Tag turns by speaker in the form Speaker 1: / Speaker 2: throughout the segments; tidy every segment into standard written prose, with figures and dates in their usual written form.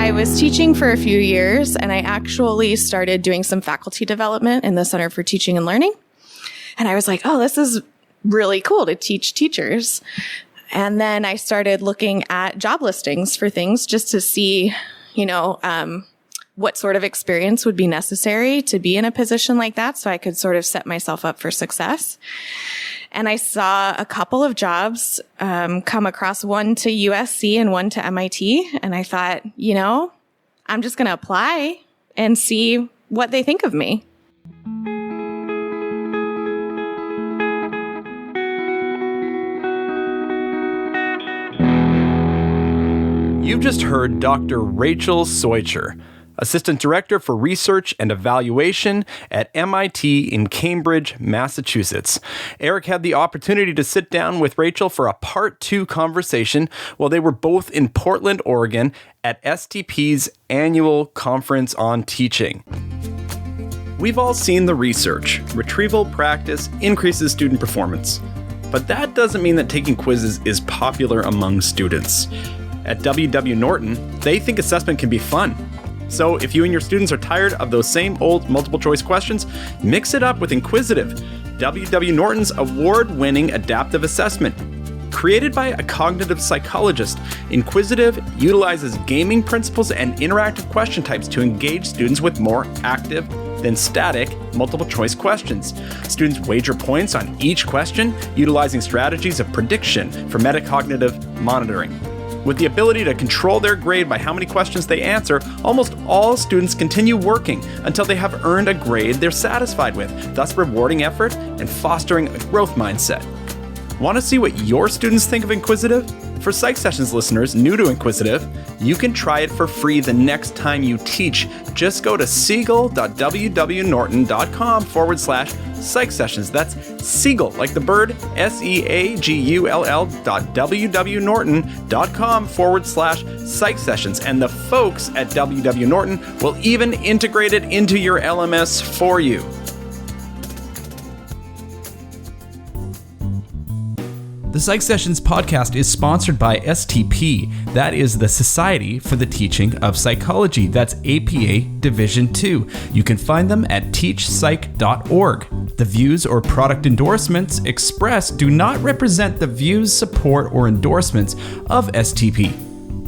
Speaker 1: I was teaching for a few years, and I actually started doing some faculty development in the Center for Teaching and Learning. And I was like, oh, this is really cool to teach teachers. And then I started looking at job listings for things just to see, what sort of experience would be necessary to be in a position like that, so I could sort of set myself up for success. And I saw a couple of jobs come across, one to USC and one to MIT. And I thought, I'm just going to apply and see what they think of me.
Speaker 2: You've just heard Dr. Raechel Soicher, Assistant Director for Research and Evaluation at MIT in Cambridge, Massachusetts. Eric had the opportunity to sit down with Raechel for a Part 2 conversation while they were both in Portland, Oregon at STP's annual Conference on Teaching. We've all seen the research. Retrieval practice increases student performance. But that doesn't mean that taking quizzes is popular among students. At WW Norton, they think assessment can be fun. So if you and your students are tired of those same old multiple choice questions, mix it up with Inquisitive, WW Norton's award-winning adaptive assessment. Created by a cognitive psychologist, Inquisitive utilizes gaming principles and interactive question types to engage students with more active than static multiple choice questions. Students wager points on each question, utilizing strategies of prediction for metacognitive monitoring. With the ability to control their grade by how many questions they answer, almost all students continue working until they have earned a grade they're satisfied with, thus rewarding effort and fostering a growth mindset. Want to see what your students think of Inquisitive? For Psych Sessions listeners new to Inquisitive, you can try it for free the next time you teach. Just go to siegel.wwnorton.com/psych sessions. That's Siegel, like the bird, SEAGULL.wwnorton.com/psych sessions. And the folks at WW Norton will even integrate it into your LMS for you.
Speaker 3: The Psych Sessions podcast is sponsored by STP. That is the Society for the Teaching of Psychology. That's APA Division 2. You can find them at teachpsych.org. The views or product endorsements expressed do not represent the views, support, or endorsements of STP.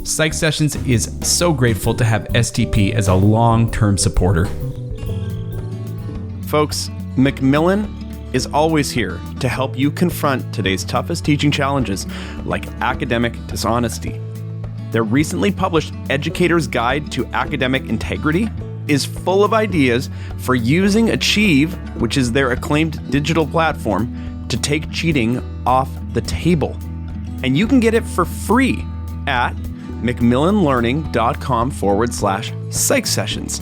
Speaker 3: Psych Sessions is so grateful to have STP as a long-term supporter.
Speaker 2: Folks, Macmillan is always here to help you confront today's toughest teaching challenges, like academic dishonesty. Their recently published Educator's Guide to Academic Integrity is full of ideas for using Achieve, which is their acclaimed digital platform, to take cheating off the table. And you can get it for free at macmillanlearning.com/psych sessions.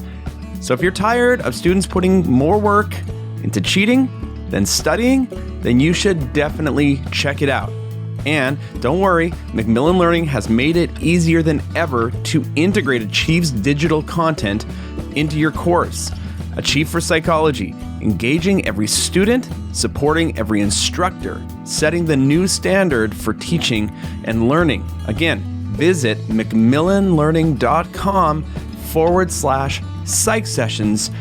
Speaker 2: So if you're tired of students putting more work into cheating than studying, then you should definitely check it out. And don't worry, Macmillan Learning has made it easier than ever to integrate Achieve's digital content into your course. Achieve for Psychology, engaging every student, supporting every instructor, setting the new standard for teaching and learning. Again, visit macmillanlearning.com/psych sessions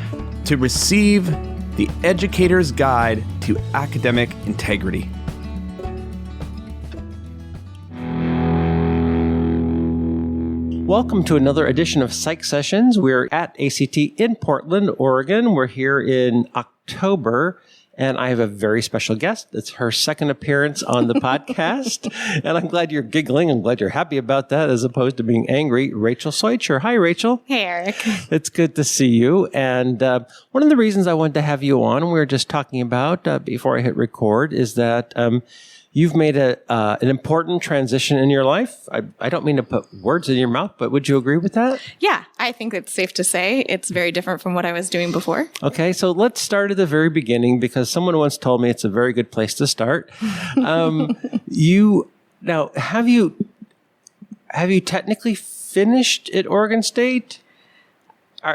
Speaker 2: to receive the Educator's Guide to Academic Integrity.
Speaker 4: Welcome to another edition of Psych Sessions. We're at ACT in Portland, Oregon. We're here in October, and I have a very special guest. It's her second appearance on the podcast, and I'm glad you're giggling. I'm glad you're happy about that as opposed to being angry. Raechel Soicher. Hi, Raechel.
Speaker 1: Hey, Eric.
Speaker 4: It's good to see you. And one of the reasons I wanted to have you on, we were just talking about before I hit record, is that you've made an important transition in your life. I don't mean to put words in your mouth, but would you agree with that?
Speaker 1: Yeah, I think it's safe to say it's very different from what I was doing before.
Speaker 4: Okay, so let's start at the very beginning, because someone once told me it's a very good place to start. Have you technically finished at Oregon State?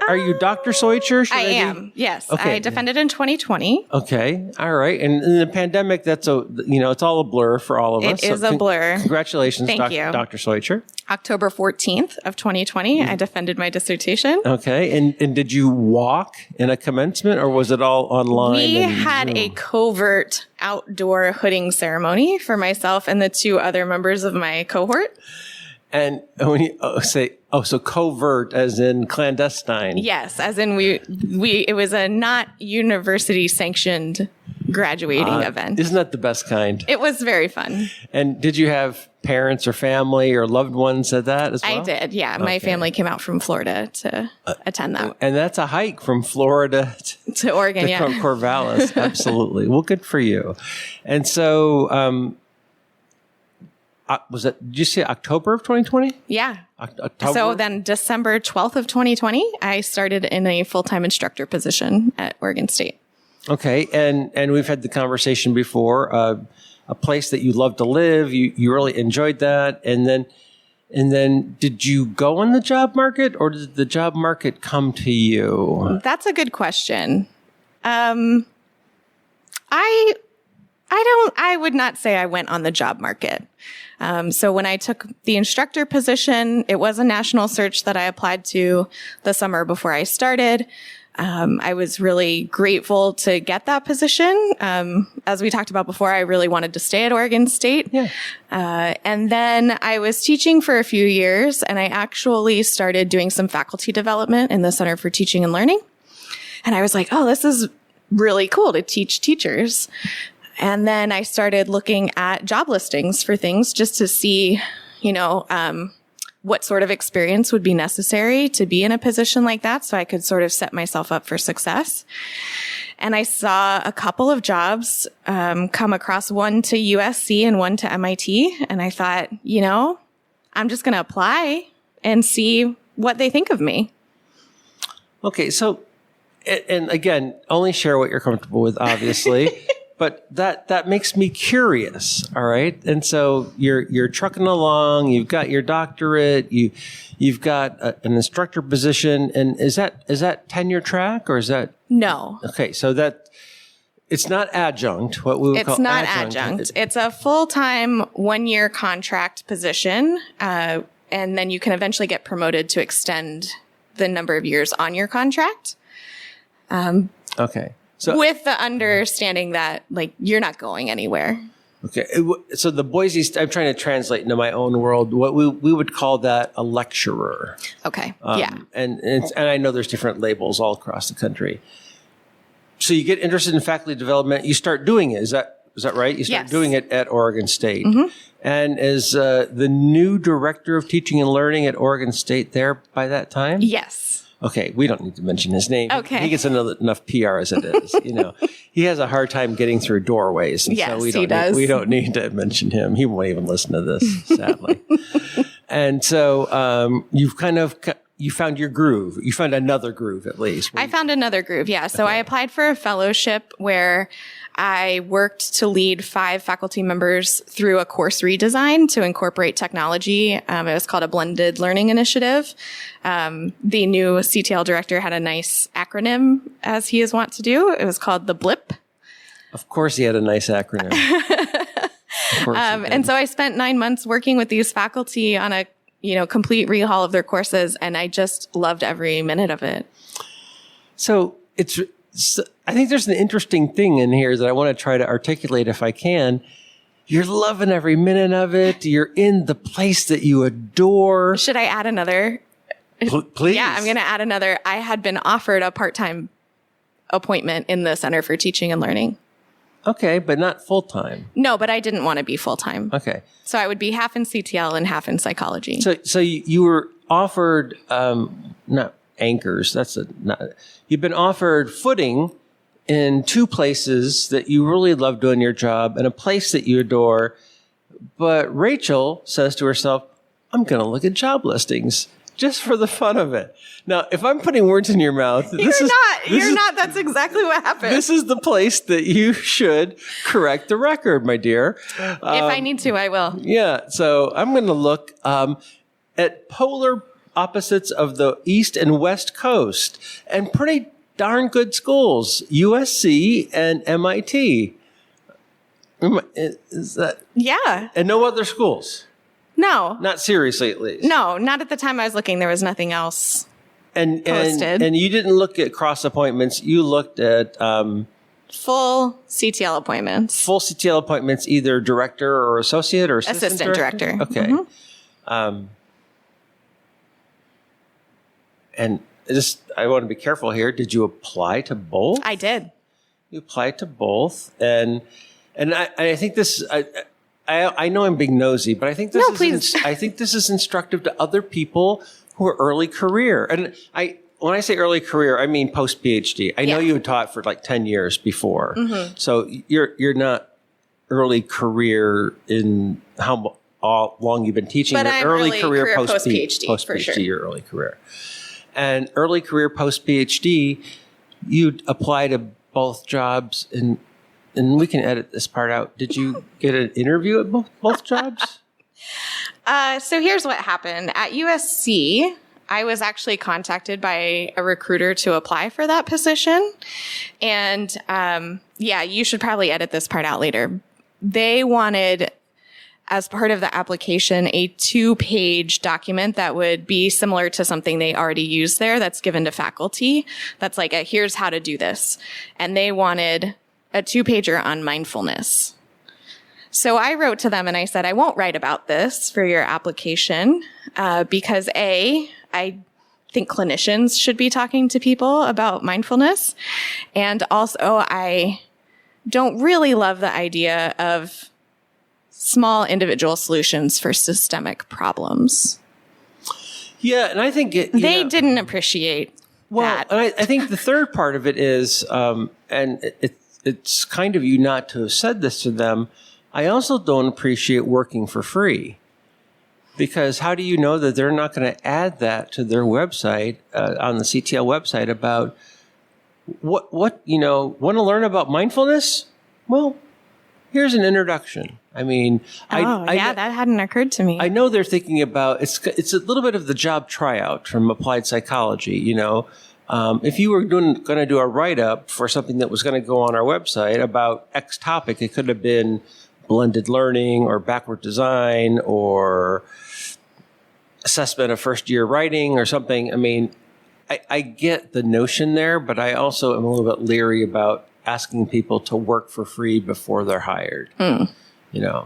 Speaker 4: Are you Dr. Soicher?
Speaker 1: I am. Yes.
Speaker 4: Okay.
Speaker 1: I defended in 2020.
Speaker 4: Okay. All right. And in the pandemic, it's all a blur for all of us.
Speaker 1: It is a blur.
Speaker 4: Congratulations,
Speaker 1: Thank you.
Speaker 4: Dr. Soicher.
Speaker 1: October 14th of 2020, I defended my dissertation.
Speaker 4: Okay. And did you walk in a commencement or was it all online?
Speaker 1: We had
Speaker 4: Zoom?
Speaker 1: a covert outdoor hooding ceremony for myself and the two other members of my cohort.
Speaker 4: And when you so covert as in clandestine.
Speaker 1: Yes, as in it was a not university sanctioned graduating event.
Speaker 4: Isn't that the best kind?
Speaker 1: It was very fun.
Speaker 4: And did you have parents or family or loved ones at that as well?
Speaker 1: I did, yeah. My family came out from Florida to attend that.
Speaker 4: And that's a hike from Florida
Speaker 1: To Oregon, yeah.
Speaker 4: Corvallis. Absolutely. Well, good for you. And so, did you say October of 2020?
Speaker 1: Yeah.
Speaker 4: October?
Speaker 1: So then December 12th of 2020, I started in a full-time instructor position at Oregon State.
Speaker 4: Okay. And we've had the conversation before, a place that you love to live. You really enjoyed that. And then did you go in the job market or did the job market come to you?
Speaker 1: That's a good question. I would not say I went on the job market. So when I took the instructor position, it was a national search that I applied to the summer before I started. I was really grateful to get that position. As we talked about before, I really wanted to stay at Oregon State.
Speaker 4: Yeah.
Speaker 1: And then I was teaching for a few years and I actually started doing some faculty development in the Center for Teaching and Learning. And I was like, oh, this is really cool to teach teachers. And then I started looking at job listings for things just to see, what sort of experience would be necessary to be in a position like that so I could sort of set myself up for success. And I saw a couple of jobs come across, one to USC and one to MIT. And I thought, I'm just going to apply and see what they think of me.
Speaker 4: Okay. So, and again, only share what you're comfortable with, obviously. But that makes me curious, all right? And so you're trucking along, you've got your doctorate, you've got an instructor position, and is that tenure track or is that?
Speaker 1: No.
Speaker 4: Okay, so that it's not adjunct, what we would call adjunct.
Speaker 1: It's not adjunct. It's a full-time 1-year contract position, and then you can eventually get promoted to extend the number of years on your contract.
Speaker 4: Okay. So,
Speaker 1: with the understanding that, you're not going anywhere.
Speaker 4: Okay. So the Boise, I'm trying to translate into my own world, what we would call that a lecturer.
Speaker 1: Okay. Yeah.
Speaker 4: And I know there's different labels all across the country. So you get interested in faculty development, you start doing it. Is that right? You start doing it at Oregon State. Mm-hmm. And as the new director of teaching and learning at Oregon State there by that time?
Speaker 1: Yes.
Speaker 4: Okay, we don't need to mention his name.
Speaker 1: Okay.
Speaker 4: He gets enough PR as it is. He has a hard time getting through doorways. And
Speaker 1: yes,
Speaker 4: so
Speaker 1: he does.
Speaker 4: We don't need to mention him. He won't even listen to this, sadly. And so you found your groove. You found another groove, at least.
Speaker 1: I found another groove, yeah. So I applied for a fellowship where I worked to lead 5 faculty members through a course redesign to incorporate technology. It was called a blended learning initiative. The new CTL director had a nice acronym, as he is wont to do. It was called the BLIP.
Speaker 4: Of course he had a nice acronym.
Speaker 1: And so I spent 9 months working with these faculty on a complete rehaul of their courses, and I just loved every minute of it.
Speaker 4: So I think there's an interesting thing in here that I want to try to articulate if I can. You're loving every minute of it. You're in the place that you adore.
Speaker 1: Should I add another?
Speaker 4: Please.
Speaker 1: Yeah, I'm going to add another. I had been offered a part-time appointment in the Center for Teaching and Learning.
Speaker 4: Okay, but not full-time.
Speaker 1: No, but I didn't want to be full-time.
Speaker 4: Okay.
Speaker 1: So I would be half in CTL and half in psychology.
Speaker 4: So you were offered, not anchors, you've been offered footing in 2 places that you really love doing your job and a place that you adore. But Raechel says to herself, I'm going to look at job listings just for the fun of it. Now, if I'm putting words in your mouth,
Speaker 1: You're not. That's exactly what happened.
Speaker 4: This is the place that you should correct the record, my dear.
Speaker 1: If I need to, I will.
Speaker 4: Yeah. So I'm going to look at Polar opposites of the East and West Coast, and pretty darn good schools, USC and MIT. Is that?
Speaker 1: Yeah.
Speaker 4: And no other schools?
Speaker 1: No.
Speaker 4: Not seriously, at least.
Speaker 1: No, not at the time I was looking. There was nothing else posted.
Speaker 4: And you didn't look at cross appointments. You looked at
Speaker 1: full CTL appointments.
Speaker 4: Full CTL appointments, either director or associate or
Speaker 1: assistant director.
Speaker 4: Okay. And I want to be careful here. Did you apply to both?
Speaker 1: I did.
Speaker 4: You applied to both, and I think this. I know I'm being nosy, but I think this I think this is instructive to other people who are early career. And when I say early career, I mean post PhD. I know you had taught for like 10 years before, so you're not early career in how long you've been teaching.
Speaker 1: But I'm
Speaker 4: early career post
Speaker 1: PhD
Speaker 4: post
Speaker 1: for
Speaker 4: PhD,
Speaker 1: sure.
Speaker 4: your early career, and early career post PhD. You apply to both jobs, and we can edit this part out. Did you get an interview at both jobs?
Speaker 1: So here's what happened. At USC, I was actually contacted by a recruiter to apply for that position. And you should probably edit this part out later. They wanted, as part of the application, a 2-page document that would be similar to something they already use there that's given to faculty. That's like here's how to do this. And they wanted a 2-pager on mindfulness. So I wrote to them and I said, I won't write about this for your application because I think clinicians should be talking to people about mindfulness. And also I don't really love the idea of small individual solutions for systemic problems.
Speaker 4: Yeah, and I think
Speaker 1: they didn't appreciate that.
Speaker 4: And I think the third part of it is, and it's kind of you not to have said this to them, I also don't appreciate working for free. Because how do you know that they're not going to add that to their website, on the CTL website, about what want to learn about mindfulness? Well, here's an introduction. I mean,
Speaker 1: that hadn't occurred to me.
Speaker 4: I know they're thinking about it's a little bit of the job tryout from applied psychology. If you were going to do a write-up for something that was going to go on our website about X topic, it could have been blended learning or backward design or assessment of first-year writing or something. I mean, I get the notion there, but I also am a little bit leery about asking people to work for free before they're hired.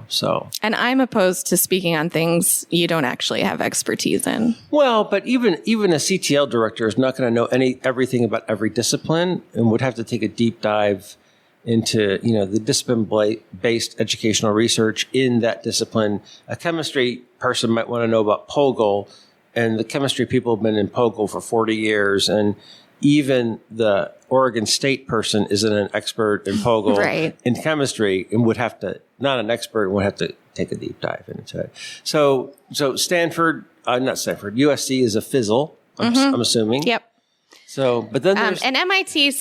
Speaker 4: So. And
Speaker 1: I'm opposed to speaking on things you don't actually have expertise in.
Speaker 4: Well, but even a CTL director is not going to know everything about every discipline and would have to take a deep dive into, the discipline-based educational research in that discipline. A chemistry person might want to know about POGIL, and the chemistry people have been in POGIL for 40 years, and even the Oregon State person isn't an expert in POGIL in chemistry and would have to, not an expert, and would have to take a deep dive into it. So not Stanford, USC is a fizzle, I'm assuming.
Speaker 1: Yep.
Speaker 4: So, but then there's...
Speaker 1: and MIT,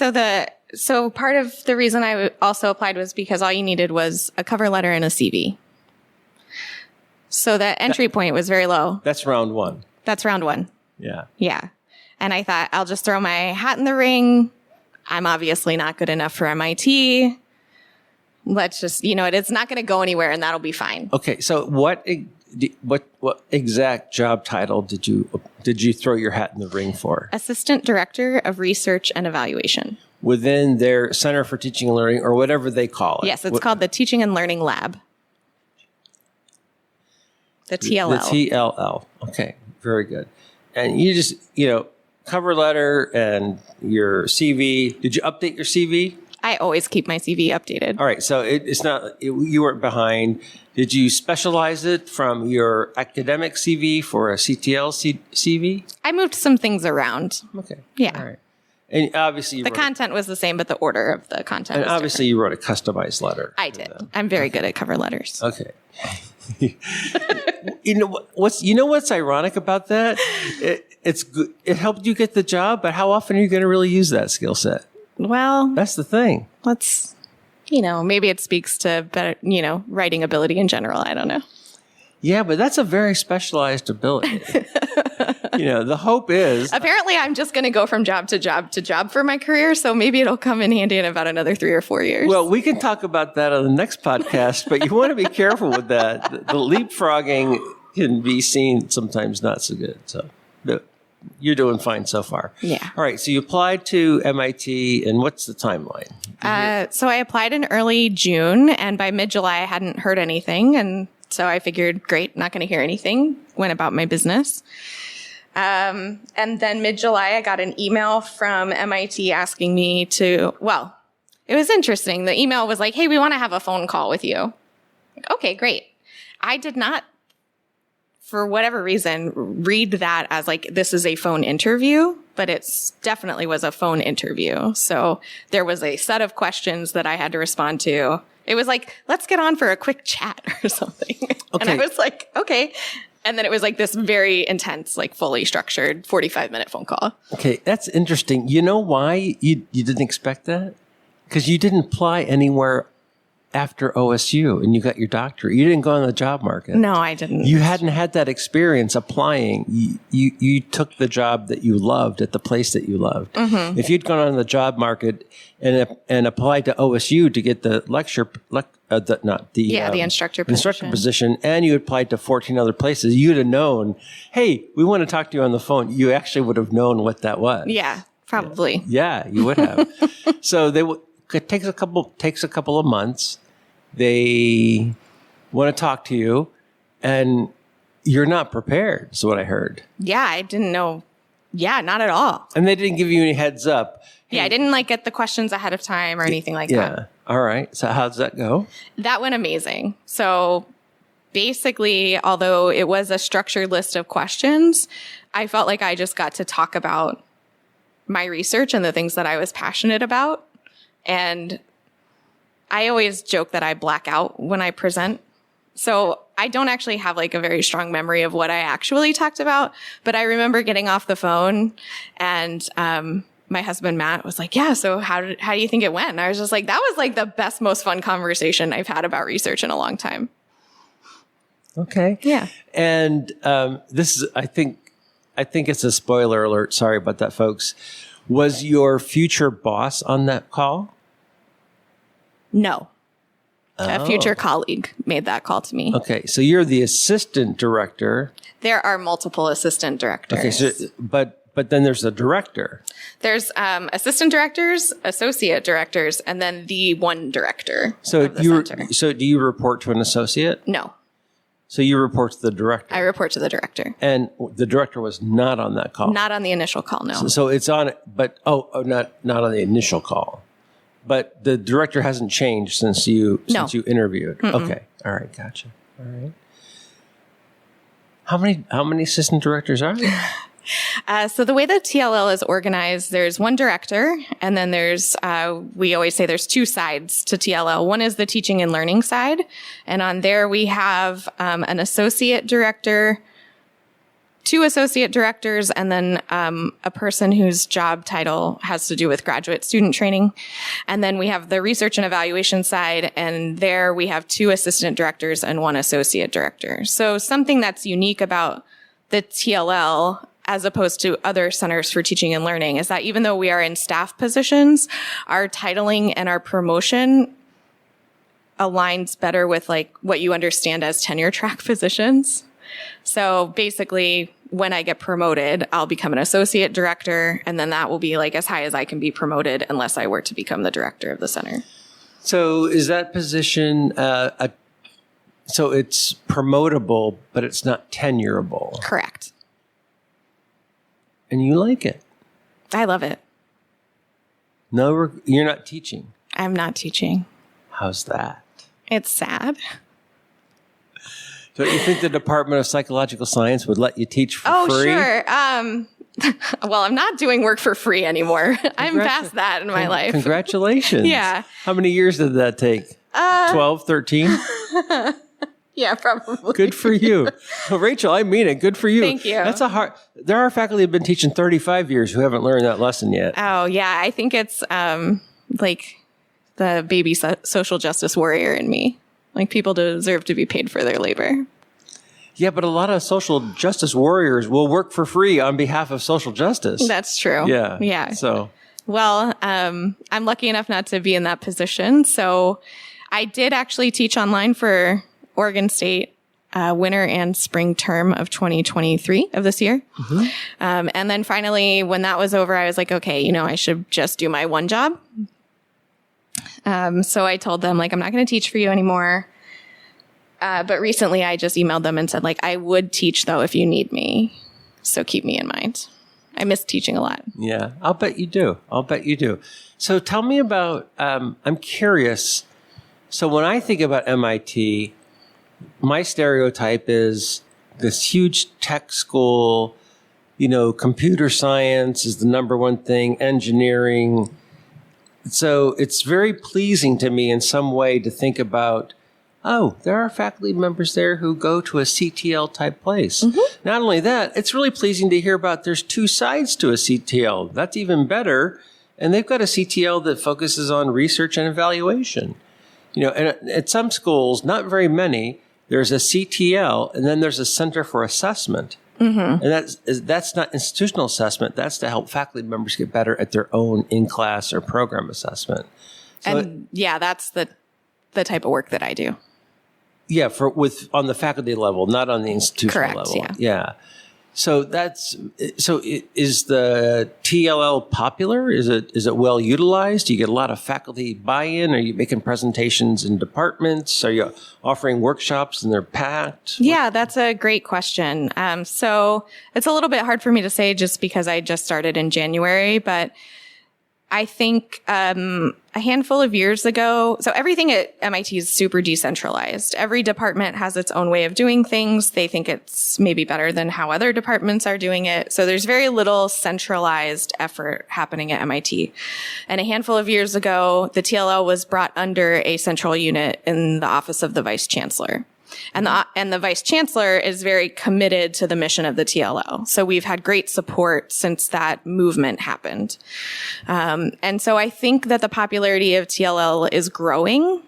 Speaker 1: so part of the reason I also applied was because all you needed was a cover letter and a CV. So the entry point was very low.
Speaker 4: That's round one.
Speaker 1: That's round one.
Speaker 4: Yeah.
Speaker 1: Yeah. And I thought, I'll just throw my hat in the ring. I'm obviously not good enough for MIT. Let's just, it's not going to go anywhere and that'll be fine.
Speaker 4: Okay. So what exact job title did you throw your hat in the ring for?
Speaker 1: Assistant Director of Research and Evaluation.
Speaker 4: Within their Center for Teaching and Learning, or whatever they call it.
Speaker 1: Yes, it's called the Teaching and Learning Lab. The TLL.
Speaker 4: The TLL. Okay, very good. And you just, cover letter and your CV. Did you update your CV?
Speaker 1: I always keep my CV updated.
Speaker 4: All right, so it's not, you weren't behind. Did you specialize it from your academic CV for a CTL CV?
Speaker 1: I moved some things around.
Speaker 4: Okay.
Speaker 1: Yeah.
Speaker 4: All right. And obviously
Speaker 1: the content was the same, but the order of the content was
Speaker 4: obviously
Speaker 1: different.
Speaker 4: You wrote a customized letter.
Speaker 1: I did. I'm very good at cover letters.
Speaker 4: Okay. What's ironic about that? It's good. It helped you get the job, but how often are you going to really use that skill set?
Speaker 1: Well,
Speaker 4: that's the thing.
Speaker 1: Maybe it speaks to better, writing ability in general. I don't know.
Speaker 4: Yeah, but that's a very specialized ability. The hope is...
Speaker 1: Apparently, I'm just going to go from job to job to job for my career, so maybe it'll come in handy in about another 3 or 4 years.
Speaker 4: Well, we can talk about that on the next podcast, but you want to be careful with that. The leapfrogging can be seen sometimes not so good. So you're doing fine so far.
Speaker 1: Yeah.
Speaker 4: All right, so you applied to MIT, and what's the timeline?
Speaker 1: So I applied in early June, and by mid-July, I hadn't heard anything, and so I figured, great, not going to hear anything, went about my business. And then mid-July, I got an email from MIT asking me to, it was interesting. The email was like, hey, we want to have a phone call with you. Like, okay, great. I did not, for whatever reason, read that as like, this is a phone interview, but it definitely was a phone interview. So there was a set of questions that I had to respond to. It was like, let's get on for a quick chat or something. Okay. And I was like, okay. And then it was like this very intense, like fully structured 45-minute phone call. Okay,
Speaker 4: that's interesting. You know why you didn't expect that? Because you didn't apply anywhere after OSU and you got your doctorate. You didn't go on the job market.
Speaker 1: No, I didn't.
Speaker 4: You hadn't had that experience applying. You took the job that you loved at the place that you loved. Mm-hmm. If you'd gone on the job market and applied to OSU to get the the
Speaker 1: instructor
Speaker 4: position, and you applied to 14 other places, you'd have known, hey, we want to talk to you on the phone. You actually would have known what that was.
Speaker 1: Yeah, probably.
Speaker 4: Yeah, you would have. So it takes a couple of months. They want to talk to you, and you're not prepared, is what I heard.
Speaker 1: Yeah, I didn't know. Yeah, not at all.
Speaker 4: And they didn't give you any heads up.
Speaker 1: Yeah, I didn't get the questions ahead of time or anything like that.
Speaker 4: Yeah. All right. So how does that go?
Speaker 1: That went amazing. So basically, although it was a structured list of questions, I felt like I just got to talk about my research and the things that I was passionate about. And I always joke that I black out when I present. So I don't actually have a very strong memory of what I actually talked about, but I remember getting off the phone and, my husband, Matt, was like, yeah, so how do you think it went? And I was just like, that was the best, most fun conversation I've had about research in a long time.
Speaker 4: Okay.
Speaker 1: Yeah.
Speaker 4: And, this is, I think it's a spoiler alert. Sorry about that, folks. Was your future boss on that call?
Speaker 1: No. A future colleague made that call to me.
Speaker 4: Okay. So you're the assistant director.
Speaker 1: There are multiple assistant directors.
Speaker 4: Okay. So, but then there's a director.
Speaker 1: There's assistant directors, associate directors, and then the one director.
Speaker 4: So do you report to an associate?
Speaker 1: No.
Speaker 4: So you report to the director?
Speaker 1: I report to the director.
Speaker 4: And the director was not on that call?
Speaker 1: Not on the initial call, no.
Speaker 4: So it's on it, but not on the initial call. But the director hasn't changed since you interviewed. Mm-mm. Okay. All right. Gotcha. All right. How many assistant directors are there?
Speaker 1: So the way the TLL is organized, there's one director, and then there's, we always say there's two sides to TLL. One is the teaching and learning side, and on there we have an associate director, two associate directors, and then a person whose job title has to do with graduate student training. And then we have the research and evaluation side, and there we have two assistant directors and one associate director. So something that's unique about the TLL as opposed to other centers for teaching and learning is that even though we are in staff positions, our titling and our promotion aligns better with what you understand as tenure track positions. So basically, when I get promoted, I'll become an associate director, and then that will be as high as I can be promoted unless I were to become the director of the center.
Speaker 4: So is that position, so it's promotable, but it's not tenurable?
Speaker 1: Correct.
Speaker 4: And you like it?
Speaker 1: I love it.
Speaker 4: No, you're not teaching.
Speaker 1: I'm not teaching.
Speaker 4: How's that?
Speaker 1: It's sad.
Speaker 4: Don't you think the Department of Psychological Science would let you teach for free?
Speaker 1: Oh, sure. Well, I'm not doing work for free anymore. I'm past that in my life.
Speaker 4: Congratulations.
Speaker 1: Yeah.
Speaker 4: How many years did that take? 12, 13?
Speaker 1: Yeah, probably.
Speaker 4: Good for you. Well, Raechel, I mean it. Good for you.
Speaker 1: Thank you.
Speaker 4: There are faculty who have been teaching 35 years who haven't learned that lesson yet.
Speaker 1: Oh, yeah. I think it's the baby social justice warrior in me. People deserve to be paid for their labor.
Speaker 4: Yeah, but a lot of social justice warriors will work for free on behalf of social justice.
Speaker 1: That's true.
Speaker 4: Yeah.
Speaker 1: Yeah.
Speaker 4: So,
Speaker 1: well, I'm lucky enough not to be in that position. So I did actually teach online for Oregon State winter and spring term of 2023 of this year. And then finally, when that was over, I was like, okay, I should just do my one job. So I told them, like, I'm not going to teach for you anymore. But recently I just emailed them and said, like, I would teach though if you need me. So keep me in mind. I miss teaching a lot.
Speaker 4: Yeah, I'll bet you do. So tell me about, I'm curious. So when I think about MIT, my stereotype is this huge tech school, computer science is the number one thing, engineering. So it's very pleasing to me in some way to think about, oh, there are faculty members there who go to a CTL type place. Not only that, it's really pleasing to hear about there's two sides to a CTL. That's even better. And they've got a CTL that focuses on research and evaluation. And at some schools, not very many, there's a CTL and then there's a Center for Assessment. And that's not institutional assessment. That's to help faculty members get better at their own in-class or program assessment. So
Speaker 1: that's the type of work that I do.
Speaker 4: Yeah, on the faculty level, not on the institutional
Speaker 1: Correct,
Speaker 4: level.
Speaker 1: Yeah.
Speaker 4: So is the TLL popular? Is it well utilized? Do you get a lot of faculty buy-in? Are you making presentations in departments? Are you offering workshops and they're packed?
Speaker 1: Yeah, that's a great question. So it's a little bit hard for me to say just because I just started in January, but I think a handful of years ago, so everything at MIT is super decentralized. Every department has its own way of doing things. They think it's maybe better than how other departments are doing it. So there's very little centralized effort happening at MIT. And a handful of years ago, the TLL was brought under a central unit in the office of the vice chancellor. And the vice chancellor is very committed to the mission of the TLL. So we've had great support since that movement happened. And so I think that the popularity of TLL is growing.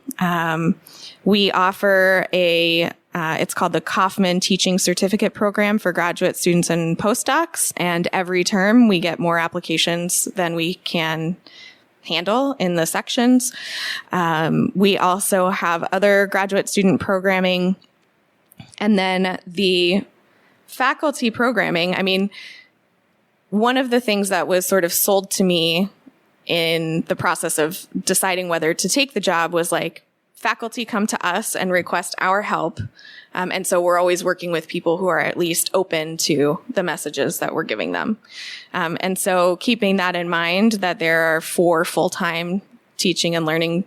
Speaker 1: We offer it's called the Kaufman Teaching Certificate Program for graduate students and postdocs. And every term we get more applications than we can handle in the sections. We also have other graduate student programming. And then the faculty programming, I mean, one of the things that was sort of sold to me in the process of deciding whether to take the job was like, faculty come to us and request our help. And so we're always working with people who are at least open to the messages that we're giving them. And so keeping that in mind, that there are 4 full-time teaching and learning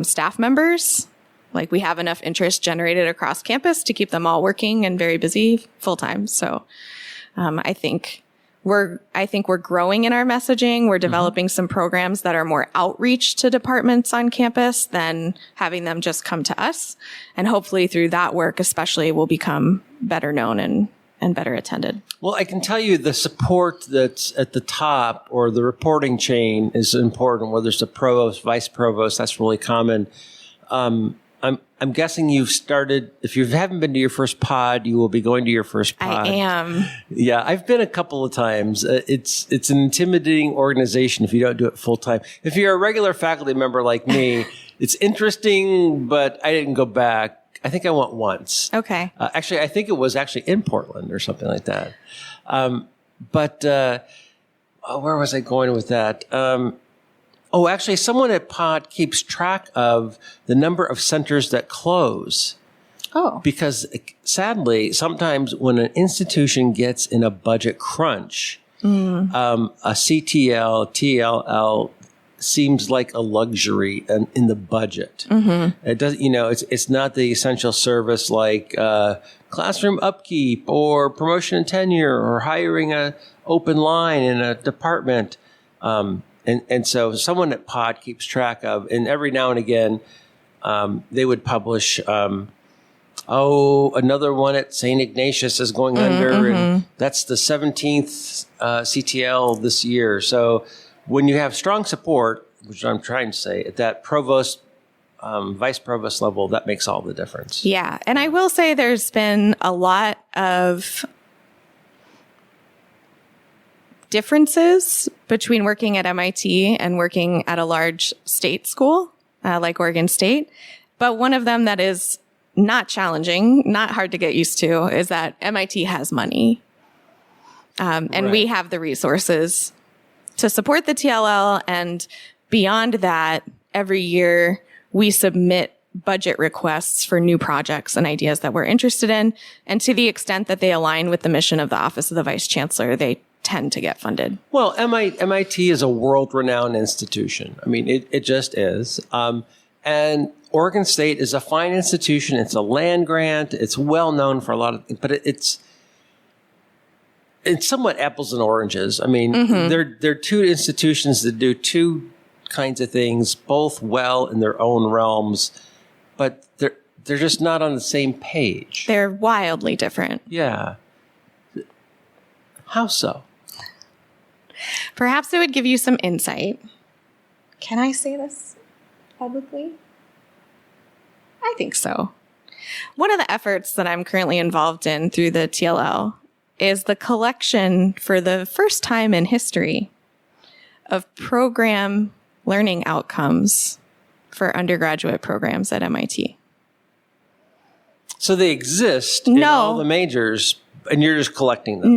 Speaker 1: staff members, like we have enough interest generated across campus to keep them all working and very busy full-time. So I think we're growing in our messaging. We're developing some programs that are more outreach to departments on campus than having them just come to us. And hopefully through that work, especially, we'll become better known and better attended. Well,
Speaker 4: I can tell you the support that's at the top or the reporting chain is important, whether it's the provost, vice provost, that's really common. I'm guessing you've started, if you haven't been to your first pod, you will be going to your first pod.
Speaker 1: I am.
Speaker 4: Yeah, I've been a couple of times. It's an intimidating organization if you don't do it full time. If you're a regular faculty member like me, it's interesting, but I didn't go back. I think I went once.
Speaker 1: Okay.
Speaker 4: Actually, I think it was actually in Portland or something like that. But where was I going with that? Actually, someone at Pod keeps track of the number of centers that close.
Speaker 1: Oh.
Speaker 4: Because sadly, sometimes when an institution gets in a budget crunch, a CTL, TLL seems like a luxury in the budget. It does, it's not the essential service like classroom upkeep or promotion and tenure or hiring a open line in a department. And so someone at Pod keeps track of, and every now and again, they would publish, another one at St. Ignatius is going under, and that's the 17th CTL this year. So when you have strong support, which I'm trying to say, at that provost, vice provost level, that makes all the difference.
Speaker 1: Yeah. And I will say there's been a lot of differences between working at MIT and working at a large state school like Oregon State. But one of them that is not challenging, not hard to get used to, is that MIT has money. And we have the resources to support the TLL. And beyond that, every year we submit budget requests for new projects and ideas that we're interested in. And to the extent that they align with the mission of the Office of the Vice Chancellor, they tend to get funded.
Speaker 4: Well, MIT is a world-renowned institution. I mean, it just is. And Oregon State is a fine institution. It's a land grant. It's well known for a lot of things, but it's somewhat apples and oranges. I mean, they're two institutions that do two kinds of things, both well in their own realms, but they're just not on the same page.
Speaker 1: They're wildly different.
Speaker 4: Yeah. How so?
Speaker 1: Perhaps it would give you some insight. Can I say this publicly? I think so. One of the efforts that I'm currently involved in through the TLL is the collection for the first time in history of program learning outcomes for undergraduate programs at MIT.
Speaker 4: So they exist in all the majors, and you're just collecting them?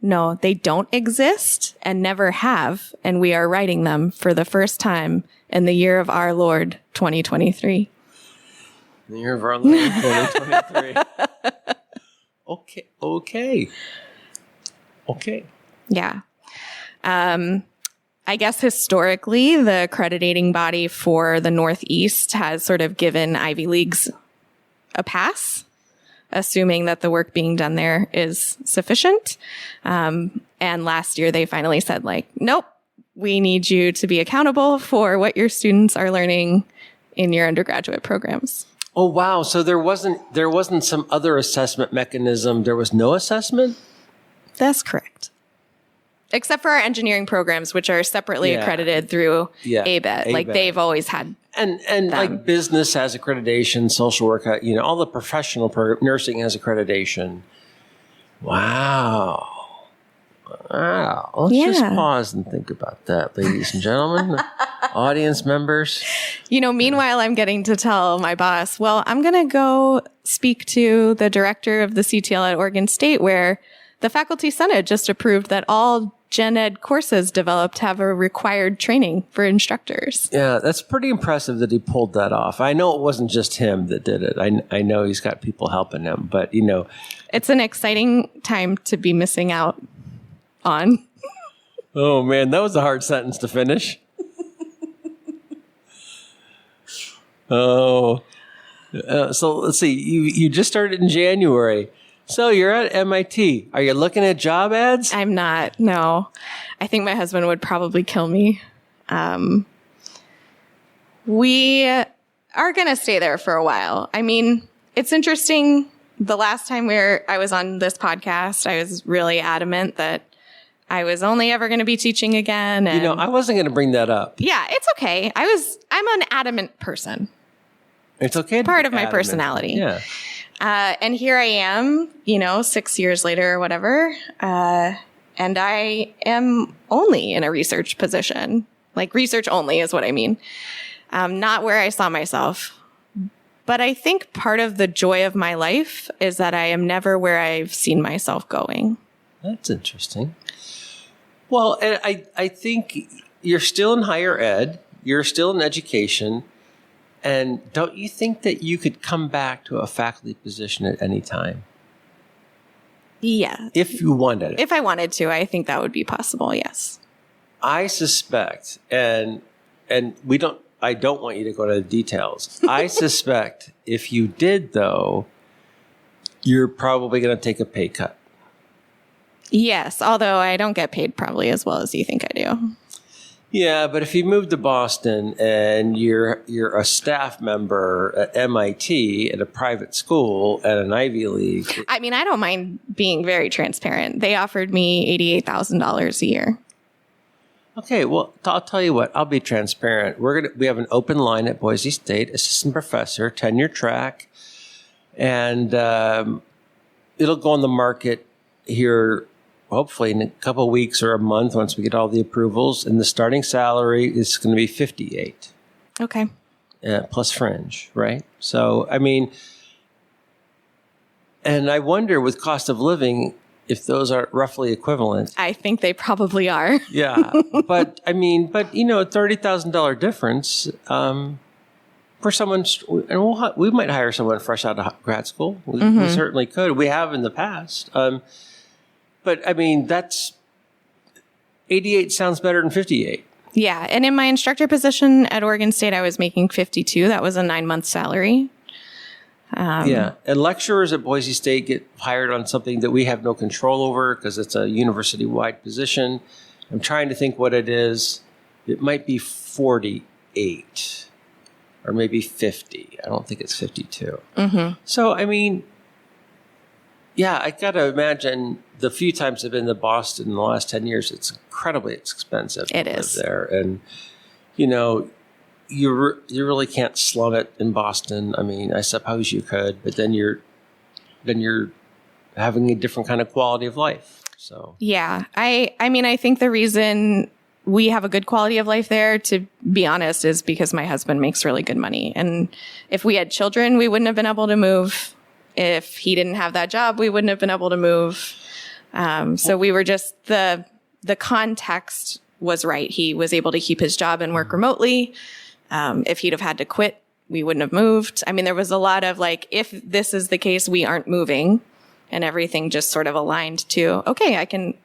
Speaker 1: No, they don't exist and never have, and we are writing them for the first time in the year of our Lord, 2023.
Speaker 4: The year of our Lord, 2023. Okay.
Speaker 1: Yeah. I guess historically, the accrediting body for the Northeast has sort of given Ivy Leagues a pass, assuming that the work being done there is sufficient. And last year they finally said, like, nope, we need you to be accountable for what your students are learning in your undergraduate programs.
Speaker 4: Oh, wow. So there wasn't some other assessment mechanism. There was no assessment?
Speaker 1: That's correct. Except for our engineering programs, which are separately accredited through ABET. Like they've always had.
Speaker 4: And like business has accreditation, social work, all the professional nursing has accreditation. Wow. Let's just pause and think about that, ladies and gentlemen, audience members.
Speaker 1: Meanwhile, I'm getting to tell my boss, well, I'm going to go speak to the director of the CTL at Oregon State, where the Faculty Senate just approved that all gen ed courses developed have a required training for instructors.
Speaker 4: Yeah, that's pretty impressive that he pulled that off. I know it wasn't just him that did it. I know he's got people helping him, but
Speaker 1: it's an exciting time to be missing out on.
Speaker 4: Oh man, that was a hard sentence to finish. So let's see. You just started in January. So you're at MIT. Are you looking at job ads?
Speaker 1: I'm not. No, I think my husband would probably kill me. We are going to stay there for a while. I mean, it's interesting. The last time I was on this podcast, I was really adamant that I was only ever going to be teaching again. And,
Speaker 4: I wasn't going to bring that up.
Speaker 1: Yeah, it's okay. I'm an adamant person.
Speaker 4: It's okay.
Speaker 1: It's part of my personality.
Speaker 4: Yeah.
Speaker 1: And here I am, 6 years later or whatever. And I am only in a research position. Like research only is what I mean. Not where I saw myself. But I think part of the joy of my life is that I am never where I've seen myself going.
Speaker 4: That's interesting. Well, and I think you're still in higher ed. You're still in education. And don't you think that you could come back to a faculty position at any time?
Speaker 1: Yeah.
Speaker 4: If you wanted it.
Speaker 1: If I wanted to, I think that would be possible, yes.
Speaker 4: I suspect, and I don't want you to go into the details. I suspect if you did, though, you're probably going to take a pay cut.
Speaker 1: Yes, although I don't get paid probably as well as you think I do.
Speaker 4: Yeah, but if you move to Boston and you're a staff member at MIT at a private school at an Ivy League.
Speaker 1: I mean, I don't mind being very transparent. They offered me $88,000 a year.
Speaker 4: Okay, well, I'll tell you what. I'll be transparent. We have an open line at Boise State, assistant professor, tenure track, and it'll go on the market here, hopefully in a couple of weeks or a month once we get all the approvals. And the starting salary is going to be $58.
Speaker 1: Okay.
Speaker 4: Plus fringe, right? So, I mean, and I wonder with cost of living if those are roughly equivalent.
Speaker 1: I think they probably are.
Speaker 4: Yeah. But a $30,000 difference for someone, and we might hire someone fresh out of grad school. We certainly could. We have in the past. But I mean, that's 88 sounds better than 58.
Speaker 1: Yeah. And in my instructor position at Oregon State, I was making 52. That was a 9-month salary.
Speaker 4: And lecturers at Boise State get hired on something that we have no control over because it's a university-wide position. I'm trying to think what it is. It might be 48 or maybe 50. I don't think it's 52. So, I mean, yeah, I got to imagine the few times I've been to Boston in the last 10 years, it's incredibly expensive to live there. And, you really can't slum it in Boston. I mean, I suppose you could, but then you're having a different kind of quality of life. So
Speaker 1: yeah, I mean, I think the reason we have a good quality of life there, to be honest, is because my husband makes really good money. And if we had children, we wouldn't have been able to move. If he didn't have that job, we wouldn't have been able to move. So we were just the context was right. He was able to keep his job and work remotely. If he'd have had to quit, we wouldn't have moved. I mean, there was a lot of like, if this is the case, we aren't moving, and everything just sort of aligned to, okay, I can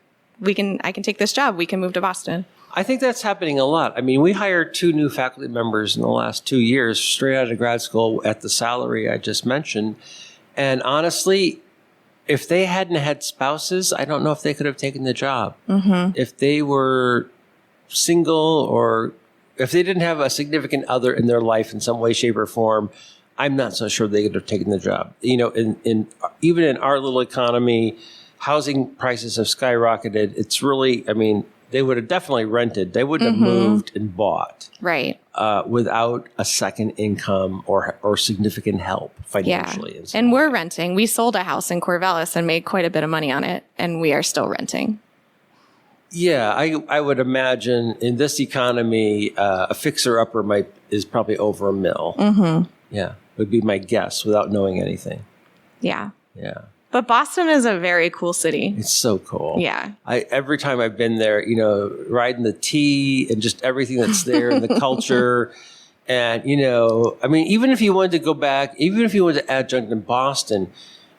Speaker 1: take this job. We can move to Boston.
Speaker 4: I think that's happening a lot. I mean, we hired 2 new faculty members in the last 2 years straight out of grad school at the salary I just mentioned. And honestly, if they hadn't had spouses, I don't know if they could have taken the job. If they were single or if they didn't have a significant other in their life in some way, shape, or form, I'm not so sure they could have taken the job. In even in our little economy, housing prices have skyrocketed. It's really, I mean, they would have definitely rented. They wouldn't have moved and bought,
Speaker 1: right?
Speaker 4: Without a second income or significant help financially.
Speaker 1: Yeah. And we're renting. We sold a house in Corvallis and made quite a bit of money on it, and we are still renting.
Speaker 4: Yeah, I would imagine in this economy, a fixer-upper is probably over $1 million. Yeah, would be my guess without knowing anything.
Speaker 1: Yeah.
Speaker 4: Yeah.
Speaker 1: But Boston is a very cool city.
Speaker 4: It's so cool.
Speaker 1: Yeah.
Speaker 4: Every time I've been there, riding the T and just everything that's there and the culture. And, I mean, even if you wanted to go back, even if you wanted to adjunct in Boston,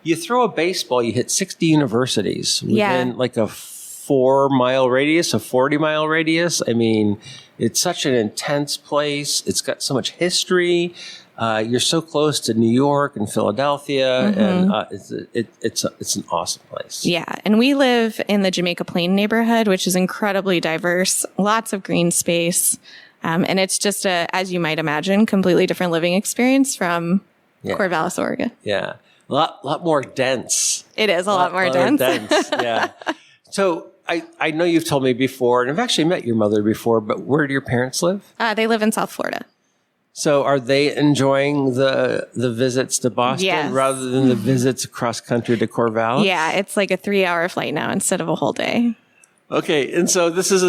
Speaker 4: you throw a baseball, you hit 60 universities within like a 4-mile radius, a 40-mile radius. I mean, it's such an intense place. It's got so much history. You're so close to New York and Philadelphia, and it's an awesome place.
Speaker 1: Yeah, and we live in the Jamaica Plain neighborhood, which is incredibly diverse, lots of green space, and it's just as you might imagine, completely different living experience from Corvallis, Oregon.
Speaker 4: Yeah, a lot more dense.
Speaker 1: It is a lot more dense.
Speaker 4: Yeah. So I know you've told me before, and I've actually met your mother before, but where do your parents live?
Speaker 1: They live in South Florida.
Speaker 4: So are they enjoying the visits to Boston rather than the visits across country to Corvallis?
Speaker 1: Yeah, it's like a 3-hour flight now instead of a whole day.
Speaker 4: Okay, and so this is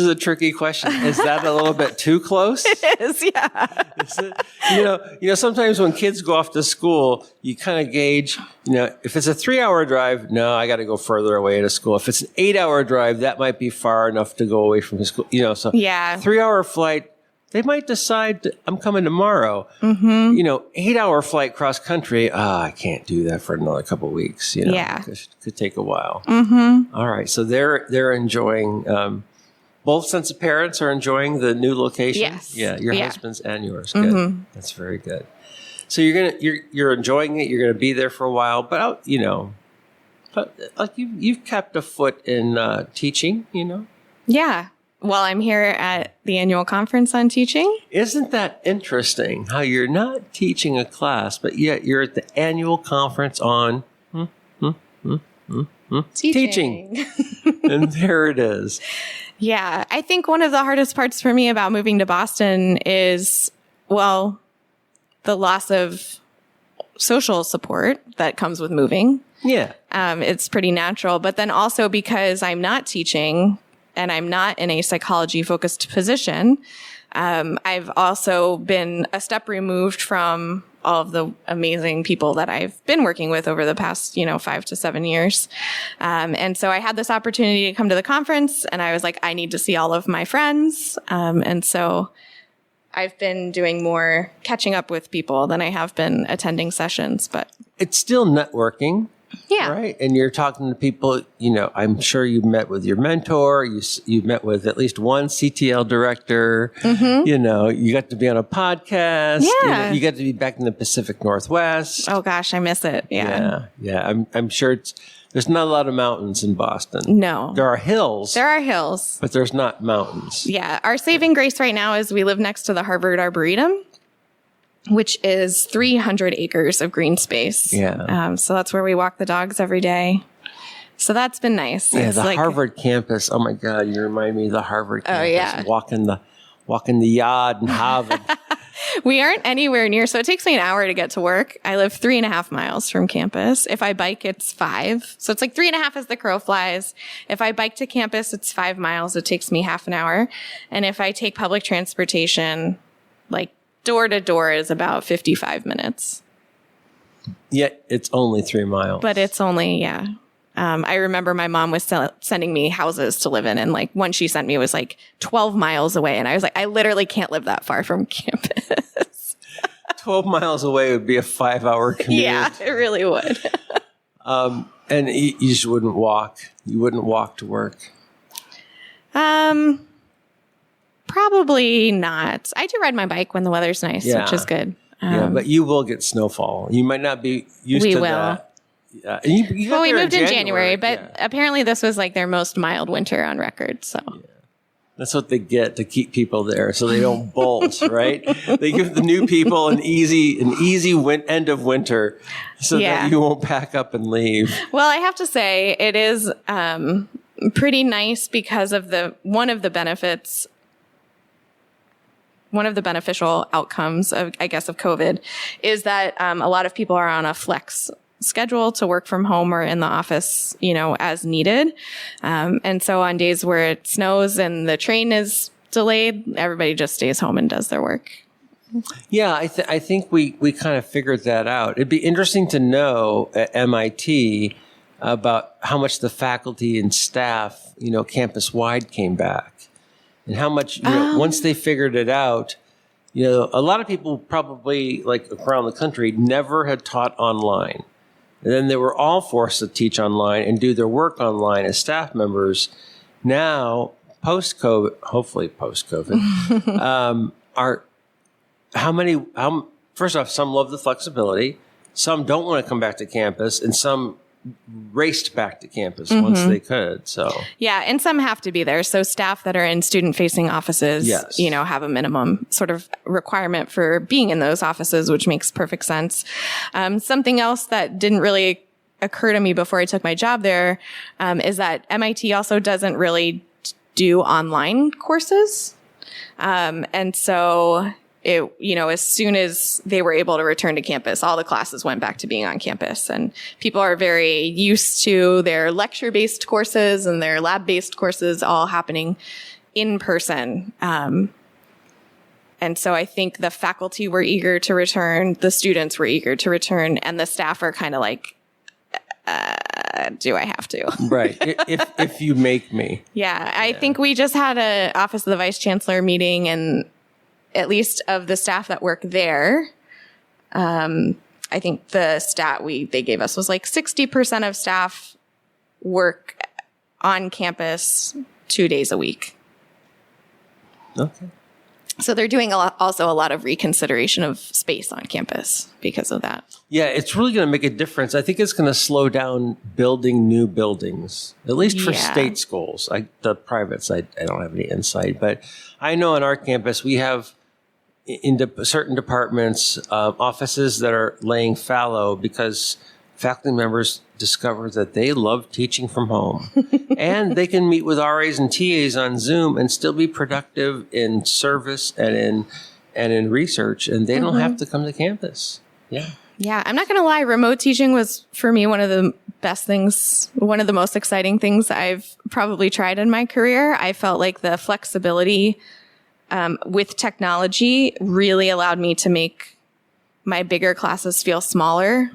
Speaker 4: a tricky question. Is that a little bit too close?
Speaker 1: It is, yeah.
Speaker 4: Is it? Sometimes when kids go off to school, you kind of gauge, if it's a 3-hour drive, no, I got to go further away to school. If it's an 8-hour drive, that might be far enough to go away from the school. So 3-hour flight, they might decide I'm coming tomorrow. 8-hour flight cross country. I can't do that for another couple of weeks. Could take a while. All right, so they're enjoying. Both sets of parents are enjoying the new location.
Speaker 1: Yes.
Speaker 4: Yeah, your husband's and yours. Good. That's very good. So you're enjoying it. You're gonna be there for a while, but you've kept a foot in teaching.
Speaker 1: Yeah. Well, I'm here at the annual conference on teaching.
Speaker 4: Isn't that interesting how you're not teaching a class, but yet you're at the annual conference on Teaching. And there it is.
Speaker 1: Yeah. I think one of the hardest parts for me about moving to Boston is, well, the loss of social support that comes with moving.
Speaker 4: Yeah.
Speaker 1: It's pretty natural. But then also because I'm not teaching and I'm not in a psychology focused position, I've also been a step removed from all of the amazing people that I've been working with over the past, 5 to 7 years. And so I had this opportunity to come to the conference and I was like, I need to see all of my friends. And so I've been doing more catching up with people than I have been attending sessions, but
Speaker 4: it's still networking.
Speaker 1: Yeah.
Speaker 4: Right. And you're talking to people, I'm sure you met with your mentor. You met with at least one CTL director. You got to be on a podcast.
Speaker 1: Yeah.
Speaker 4: You got to be back in the Pacific Northwest.
Speaker 1: Oh gosh, I miss it. Yeah.
Speaker 4: Yeah. I'm sure there's not a lot of mountains in Boston.
Speaker 1: No.
Speaker 4: There are hills.
Speaker 1: But
Speaker 4: there's not mountains.
Speaker 1: Yeah. Our saving grace right now is we live next to the Harvard Arboretum, which is 300 acres of green space.
Speaker 4: Yeah.
Speaker 1: So that's where we walk the dogs every day. So that's been nice.
Speaker 4: Yeah,
Speaker 1: it's
Speaker 4: the Harvard campus. Oh my God, you remind me of the Harvard campus.
Speaker 1: Oh yeah.
Speaker 4: Walking the yard in Harvard.
Speaker 1: We aren't anywhere near, so it takes me an hour to get to work. I live 3.5 miles from campus. If I bike, it's 5. So it's like 3.5 as the crow flies. If I bike to campus, it's 5 miles. It takes me half an hour. And if I take public transportation, like door to door is about 55 minutes.
Speaker 4: Yet it's only 3 miles.
Speaker 1: But it's only, yeah. I remember my mom was sending me houses to live in, and like one she sent me was like 12 miles away. And I was like, I literally can't live that far from campus.
Speaker 4: 12 miles away would be a 5-hour commute.
Speaker 1: Yeah, it really would.
Speaker 4: And you just wouldn't walk. You wouldn't walk to work.
Speaker 1: Probably not. I do ride my bike when the weather's nice, which is good.
Speaker 4: But you will get snowfall. You might not be used to that. Yeah. We
Speaker 1: moved in January, but apparently this was like their most mild winter on record. So
Speaker 4: that's what they get to keep people there, so they don't bolt. Right? They give the new people an easy end of winter, so that you won't pack up and leave.
Speaker 1: Well, I have to say it is pretty nice because of one of the beneficial outcomes of COVID is that a lot of people are on a flex schedule to work from home or in the office, as needed. And so on days where it snows and the train is delayed, everybody just stays home and does their work.
Speaker 4: Yeah, I think we kind of figured that out. It'd be interesting to know at MIT about how much the faculty and staff, campus-wide came back. And how much, once they figured it out, a lot of people probably, like around the country, never had taught online. And then they were all forced to teach online and do their work online as staff members. Now, post-COVID, hopefully post-COVID, first off, some love the flexibility. Some don't want to come back to campus, and some raced back to campus once they could. So
Speaker 1: yeah, and some have to be there. So staff that are in student-facing offices, have a minimum sort of requirement for being in those offices, which makes perfect sense. Something else that didn't really occur to me before I took my job there is that MIT also doesn't really do online courses, and so as soon as they were able to return to campus, all the classes went back to being on campus. And people are very used to their lecture-based courses and their lab-based courses all happening in person. And so I think the faculty were eager to return, the students were eager to return, and the staff are kind of like, do I have to?
Speaker 4: Right. If you make me.
Speaker 1: Yeah. I think we just had an Office of the Vice Chancellor meeting, and at least of the staff that work there, I think the stat they gave us was like 60% of staff work on campus 2 days a week.
Speaker 4: Okay.
Speaker 1: So they're doing also a lot of reconsideration of space on campus because of that.
Speaker 4: Yeah, it's really going to make a difference. I think it's going to slow down building new buildings, at least for state schools. The privates, I don't have any insight. But I know on our campus, we have in certain departments, offices that are laying fallow because faculty members discover that they love teaching from home and they can meet with RAs and TAs on Zoom and still be productive in service and in research, and they don't have to come to campus. Yeah.
Speaker 1: Yeah, I'm not going to lie. Remote teaching was, for me, one of the best things, one of the most exciting things I've probably tried in my career. I felt like the flexibility with technology really allowed me to make my bigger classes feel smaller.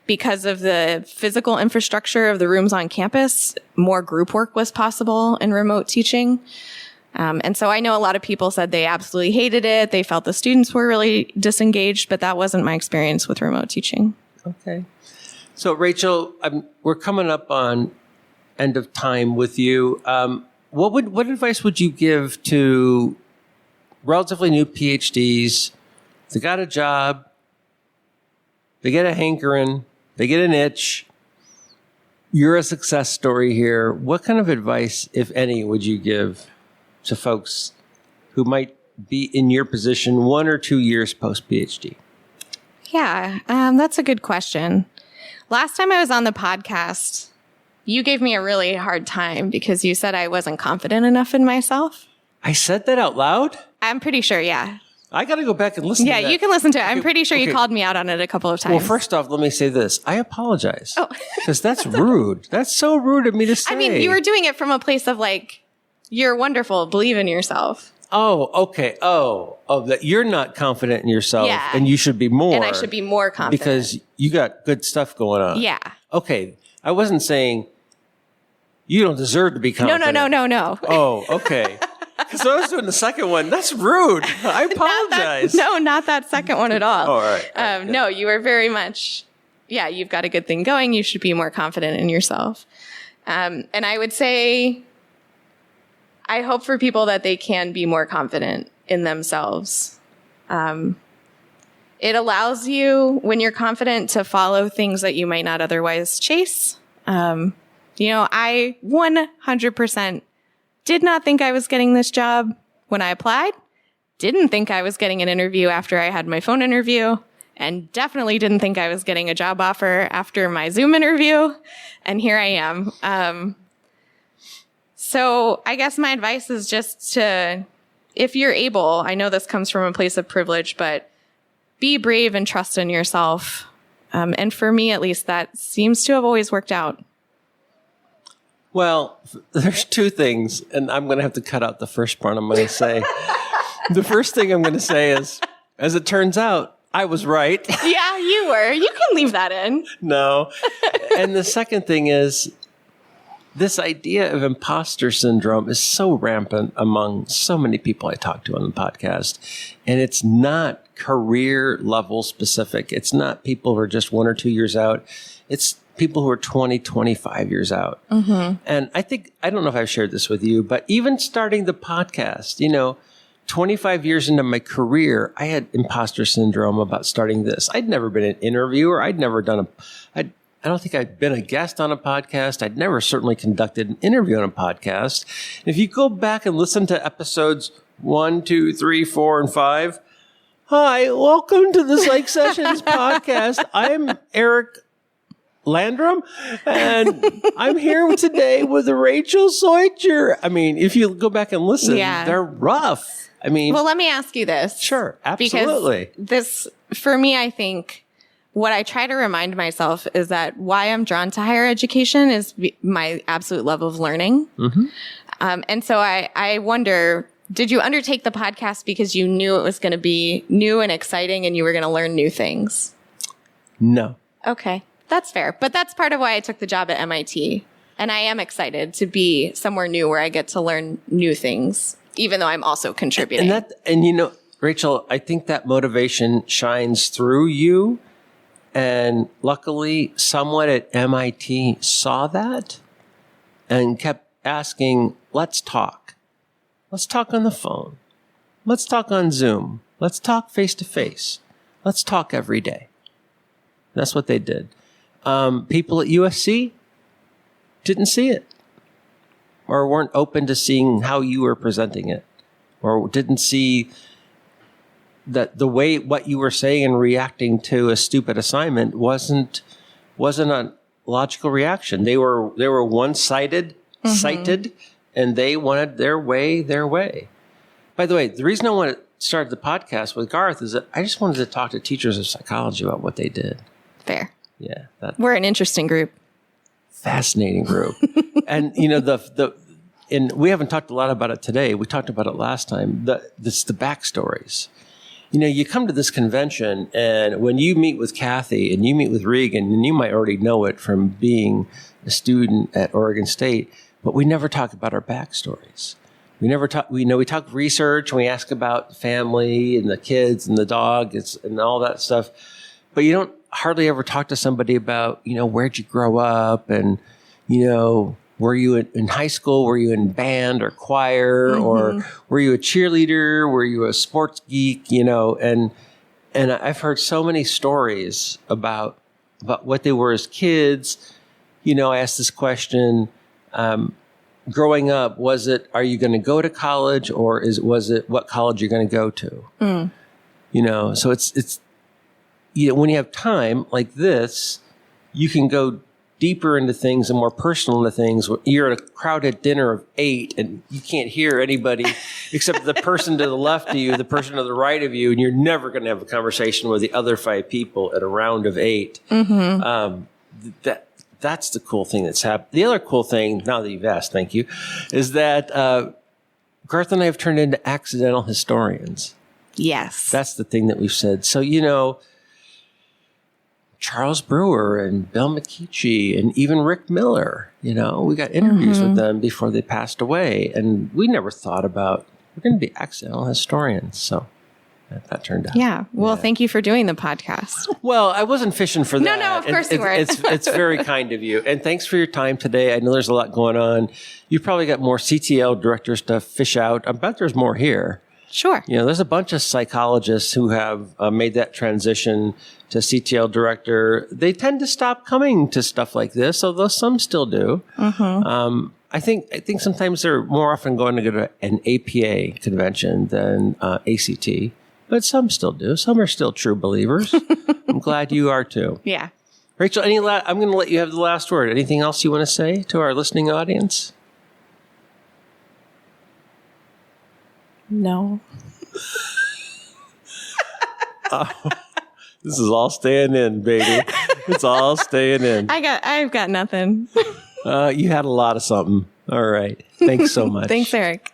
Speaker 1: Because of the physical infrastructure of the rooms on campus, more group work was possible in remote teaching. And so I know a lot of people said they absolutely hated it. They felt the students were really disengaged, but that wasn't my experience with remote teaching.
Speaker 4: Okay. So, Raechel, we're coming up on end of time with you. What advice would you give to relatively new PhDs? They got a job, they get a hankering, they get an itch. You're a success story here. What kind of advice, if any, would you give to folks who might be in your position 1 or 2 years post-PhD?
Speaker 1: Yeah, that's a good question. Last time I was on the podcast, you gave me a really hard time because you said I wasn't confident enough in myself.
Speaker 4: I said that out loud?
Speaker 1: I'm pretty sure, yeah.
Speaker 4: I got to go back and listen to that.
Speaker 1: Yeah, you can listen to it. I'm pretty sure you called me out on it a couple of times.
Speaker 4: Well, first off, let me say this. I apologize. Oh. Because that's rude. That's so rude of me to say.
Speaker 1: I mean, you were doing it from a place of like, you're wonderful. Believe in yourself.
Speaker 4: Oh, okay. That you're not confident in yourself, and you should be more.
Speaker 1: And I should be more confident
Speaker 4: because you got good stuff going on.
Speaker 1: Yeah.
Speaker 4: Okay. I wasn't saying you don't deserve to be confident.
Speaker 1: No.
Speaker 4: Oh, okay. Because I was doing the second one. That's rude. I apologize.
Speaker 1: Not that second one at all.
Speaker 4: All right.
Speaker 1: No, you were very much. Yeah, you've got a good thing going. You should be more confident in yourself. And I would say, I hope for people that they can be more confident in themselves. It allows you, when you're confident, to follow things that you might not otherwise chase. I 100% did not think I was getting this job when I applied. Didn't think I was getting an interview after I had my phone interview. And definitely didn't think I was getting a job offer after my Zoom interview. And here I am. So I guess my advice is just to, if you're able, I know this comes from a place of privilege, but be brave and trust in yourself. And for me, at least, that seems to have always worked out.
Speaker 4: Well, there's two things, and I'm going to have to cut out the first part I'm going to say. The first thing I'm going to say is, as it turns out, I was right.
Speaker 1: Yeah, you were. You can leave that in.
Speaker 4: No. And the second thing is, this idea of imposter syndrome is so rampant among so many people I talk to on the podcast. And it's not career level specific. It's not people who are just 1 or 2 years out. It's people who are 20, 25 years out. Mm-hmm. And I don't know if I've shared this with you, but even starting the podcast, 25 years into my career, I had imposter syndrome about starting this. I'd never been an interviewer. I'd never done I don't think I'd been a guest on a podcast. I'd never certainly conducted an interview on a podcast. And if you go back and listen to episodes 1, 2, 3, 4, and 5, hi, welcome to the Psych Sessions podcast. I'm Eric Landrum, and I'm here today with Raechel Soicher. I mean, if you go back and listen, they're rough. I mean,
Speaker 1: well, let me ask you this.
Speaker 4: Sure, absolutely.
Speaker 1: Because this, for me, I think what I try to remind myself is that why I'm drawn to higher education is my absolute love of learning. Mm-hmm. And so I wonder, did you undertake the podcast because you knew it was going to be new and exciting and you were going to learn new things?
Speaker 4: No.
Speaker 1: Okay. That's fair. But that's part of why I took the job at MIT. And I am excited to be somewhere new where I get to learn new things, even though I'm also contributing.
Speaker 4: And Raechel, I think that motivation shines through you. And luckily, someone at MIT saw that and kept asking, let's talk. Let's talk on the phone. Let's talk on Zoom. Let's talk face to face. Let's talk every day. That's what they did. People at USC didn't see it or weren't open to seeing how you were presenting it or didn't see that the way what you were saying and reacting to a stupid assignment wasn't a logical reaction. They were one-sided, cited, and they wanted their way. By the way, the reason I wanted to start the podcast with Garth is that I just wanted to talk to teachers of psychology about what they did.
Speaker 1: Fair.
Speaker 4: Yeah.
Speaker 1: We're an interesting group.
Speaker 4: Fascinating group. And, and we haven't talked a lot about it today. We talked about it last time. The backstories. You come to this convention, and when you meet with Kathy and you meet with Regan, and you might already know it from being a student at Oregon State, but we never talk about our backstories. We never talk. We talk research, and we ask about family and the kids and the dog and all that stuff, but you don't hardly ever talk to somebody about where'd you grow up, and were you in high school? Were you in band or choir, or were you a cheerleader? Were you a sports geek? And I've heard so many stories about what they were as kids. I asked this question. Growing up, are you going to go to college, or was it what college you're going to go to? So it's when you have time like this, you can go deeper into things and more personal into things. You're at a crowded dinner of 8 and you can't hear anybody except the person to the left of you, the person to the right of you, and you're never going to have a conversation with the other 5 people at a round of 8. That's the cool thing that's happened. The other cool thing, now that you've asked, thank you, is that Garth and I have turned into accidental historians.
Speaker 1: Yes.
Speaker 4: That's the thing that we've said. So, Charles Brewer and Bill McKeechee and even Rick Miller, we got interviews with them before they passed away. And we never thought about, we're going to be accidental historians. So that turned out.
Speaker 1: Yeah. Well, thank you for doing the podcast.
Speaker 4: Well, I wasn't fishing for that.
Speaker 1: No, of course you weren't.
Speaker 4: It's very kind of you. And thanks for your time today. I know there's a lot going on. You've probably got more CTL director stuff, fish out. I bet there's more here.
Speaker 1: Sure.
Speaker 4: There's a bunch of psychologists who have made that transition to CTL director. They tend to stop coming to stuff like this, although some still do. I think sometimes they're more often going to go to an APA convention than ACT, but some still do. Some are still true believers. I'm glad you are too.
Speaker 1: Yeah.
Speaker 4: Raechel, I'm going to let you have the last word. Anything else you want to say to our listening audience?
Speaker 1: No.
Speaker 4: This is all staying in, baby. It's all staying in.
Speaker 1: I've got nothing.
Speaker 4: You had a lot of something. All right. Thanks so much.
Speaker 1: Thanks, Eric.